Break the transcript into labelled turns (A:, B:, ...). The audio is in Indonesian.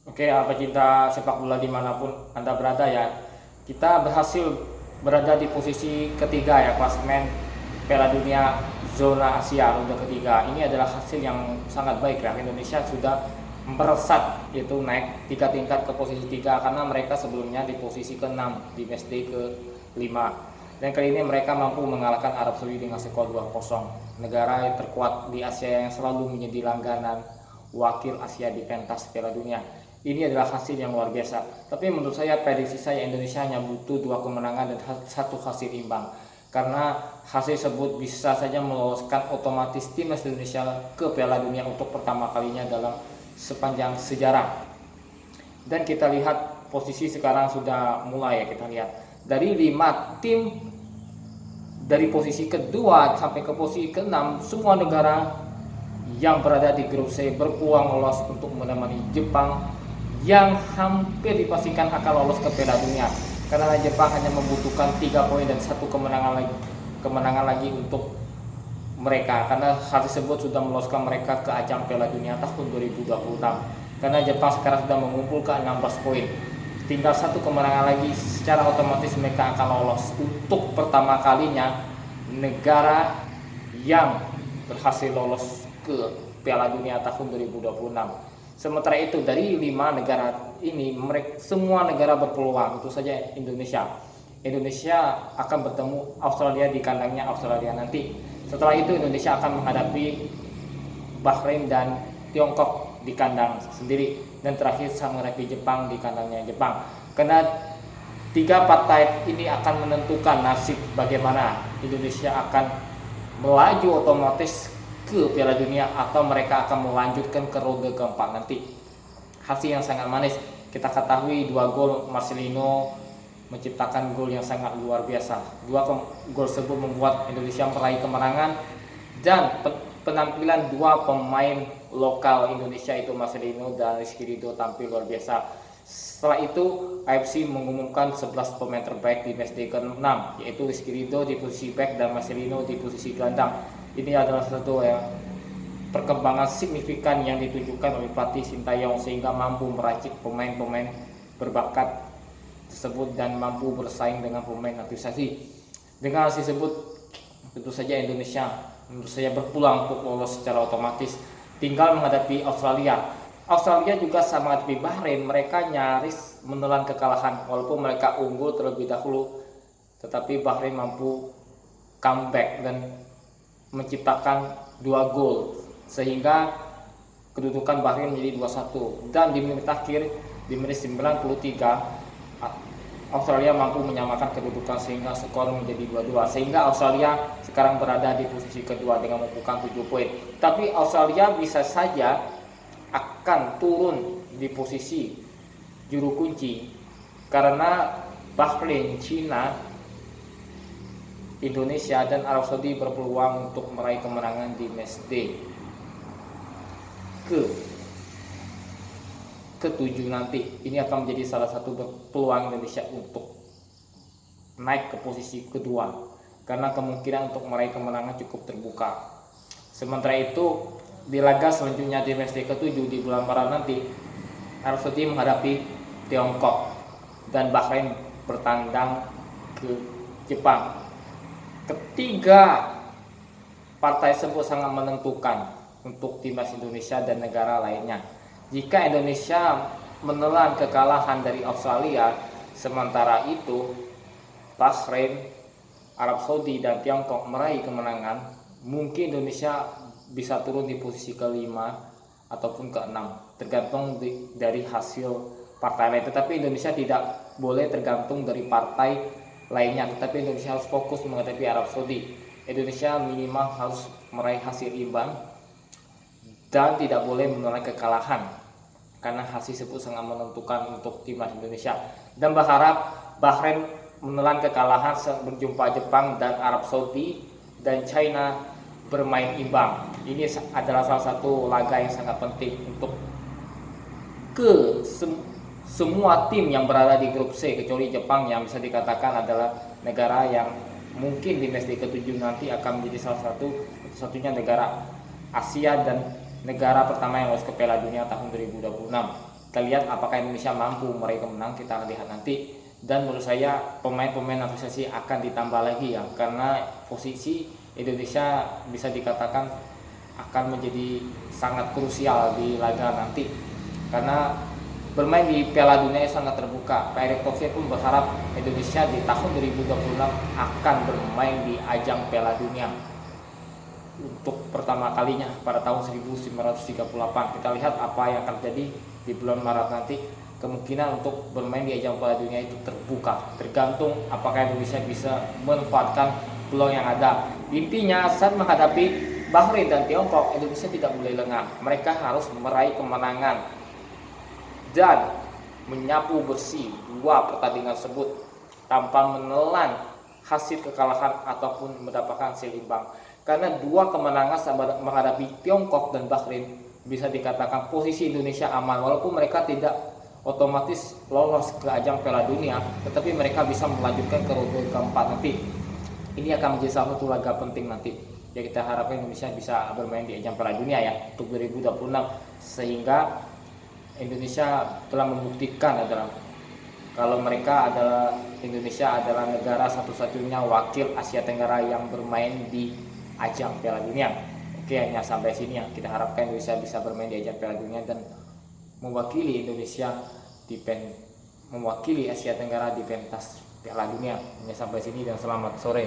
A: Oke, pecinta sepak bola dimanapun Anda berada ya, kita berhasil berada di posisi ketiga ya, klasemen Piala Dunia zona Asia ronde ketiga. Ini adalah hasil yang sangat baik ya. Indonesia sudah meresat yaitu naik 3 tingkat ke posisi 3 karena mereka sebelumnya di posisi ke-6 di matchday ke-5. Dan kali ini mereka mampu mengalahkan Arab Saudi dengan skor 2-0. Negara yang terkuat di Asia yang selalu menjadi langganan wakil Asia di pentas Piala Dunia. Ini adalah hasil yang luar biasa. Tapi menurut saya prediksi saya Indonesia hanya butuh 2 kemenangan dan 1 hasil imbang. Karena hasil tersebut bisa saja meloloskan otomatis timnas Indonesia ke Piala Dunia untuk pertama kalinya dalam sepanjang sejarah. Dan kita lihat posisi sekarang sudah mulai ya, kita lihat dari 5 tim dari posisi kedua sampai ke posisi ke-6, semua negara yang berada di grup C berpeluang lolos untuk menemani Jepang yang hampir dipastikan akan lolos ke Piala Dunia karena Jepang hanya membutuhkan 3 poin dan 1 kemenangan lagi untuk mereka, karena hal tersebut sudah meloloskan mereka ke ajang Piala Dunia tahun 2026 karena Jepang sekarang sudah mengumpulkan 16 poin, tinggal 1 kemenangan lagi, secara otomatis mereka akan lolos untuk pertama kalinya negara yang berhasil lolos ke Piala Dunia tahun 2026. Sementara itu dari 5 negara ini, mereka semua negara berpeluang. Itu saja Indonesia. Indonesia akan bertemu Australia di kandangnya Australia nanti. Setelah itu Indonesia akan menghadapi Bahrain dan Tiongkok di kandang sendiri, dan terakhir menghadapi Jepang di kandangnya Jepang. Karena 3 partai ini akan menentukan nasib bagaimana Indonesia akan melaju otomatis ke Piala Dunia atau mereka akan melanjutkan ke ronde keempat nanti. Hasil yang sangat manis. Kita ketahui 2 gol Marcelino menciptakan gol yang sangat luar biasa. 2 gol tersebut membuat Indonesia meraih kemenangan, dan penampilan 2 pemain lokal Indonesia itu Marcelino dan Rizky Ridho tampil luar biasa. Setelah itu AFC mengumumkan 11 pemain terbaik di matchday ke-6, yaitu Rizky Ridho di posisi back dan Marcelino di posisi gelandang. Ini adalah satu perkembangan signifikan yang ditunjukkan oleh pelatih Sintayong sehingga mampu meracik pemain-pemain berbakat tersebut dan mampu bersaing dengan pemain naturalisasi. Dengan hasil tersebut tentu saja Indonesia menurut saya berpeluang untuk lolos secara otomatis, tinggal menghadapi Australia. Australia juga sama menghadapi Bahrain, mereka nyaris menelan kekalahan walaupun mereka unggul terlebih dahulu, tetapi Bahrain mampu comeback dan menciptakan 2 gol sehingga kedudukan Bahrain menjadi 2-1, dan di menit akhir di menit 93 Australia mampu menyamakan kedudukan sehingga skor menjadi 2-2, sehingga Australia sekarang berada di posisi kedua dengan mengumpulkan 7 poin. Tapi Australia bisa saja akan turun di posisi juru kunci karena Bahrain, China, Indonesia dan Arab Saudi berpeluang untuk meraih kemenangan di matchday ke-7 nanti. Ini akan menjadi salah satu peluang Indonesia untuk naik ke posisi kedua karena kemungkinan untuk meraih kemenangan cukup terbuka. Sementara itu di laga selanjutnya di matchday ke-7 di bulan Maret nanti, Arab Saudi menghadapi Tiongkok dan Bahrain bertandang ke Jepang. Ketiga partai tersebut sangat menentukan untuk timnas Indonesia dan negara lainnya. Jika Indonesia menelan kekalahan dari Australia, sementara itu Bahrain, Arab Saudi dan Tiongkok meraih kemenangan, mungkin Indonesia bisa turun di posisi ke-5 ataupun ke-6, tergantung dari hasil partai lain. Tetapi Indonesia tidak boleh tergantung dari partai lainnya, tetapi Indonesia harus fokus menghadapi Arab Saudi. Indonesia minimal harus meraih hasil imbang dan tidak boleh menelan kekalahan karena hasil tersebut sangat menentukan untuk timnas Indonesia. Dan berharap Bahrain menelan kekalahan berjumpa Jepang dan Arab Saudi dan China bermain imbang. Ini adalah salah satu laga yang sangat penting untuk semua tim yang berada di grup C kecuali Jepang yang bisa dikatakan adalah negara yang mungkin di matchday ke-7 nanti akan menjadi salah satunya negara Asia dan negara pertama yang lolos ke Piala Dunia tahun 2026. Kita lihat apakah Indonesia mampu meraih kemenangan, kita akan lihat nanti. Dan menurut saya pemain-pemain naturalisasi akan ditambah lagi ya, karena posisi Indonesia bisa dikatakan akan menjadi sangat krusial di laga nanti, karena bermain di Piala Dunia sangat terbuka. Pak Erick Thohir pun berharap Indonesia di tahun 2026 akan bermain di ajang Piala Dunia untuk pertama kalinya pada tahun 1938. Kita lihat apa yang akan terjadi di bulan Maret nanti. Kemungkinan untuk bermain di ajang Piala Dunia itu terbuka, tergantung apakah Indonesia bisa memanfaatkan peluang yang ada. Intinya saat menghadapi Bahrain dan Tiongkok, Indonesia tidak boleh lengah. Mereka harus meraih kemenangan dan menyapu bersih dua pertandingan tersebut tanpa menelan hasil kekalahan ataupun mendapatkan hasil imbang. Karena dua kemenangan saat menghadapi Tiongkok dan Bahrain bisa dikatakan posisi Indonesia aman, walaupun mereka tidak otomatis lolos ke ajang Piala Dunia, tetapi mereka bisa melanjutkan ke babak keempat nanti. Ini akan menjadi salah satu laga penting nanti. Ya, kita harapkan Indonesia bisa bermain di ajang Piala Dunia ya untuk 2026, sehingga Indonesia telah membuktikan adalah kalau Indonesia adalah negara satu-satunya wakil Asia Tenggara yang bermain di ajang Piala Dunia. Oke, hanya sampai sini ya. Kita harapkan Indonesia bisa bermain di ajang Piala Dunia dan mewakili Asia Tenggara di pentas Piala Dunia. Hanya sampai sini dan selamat sore.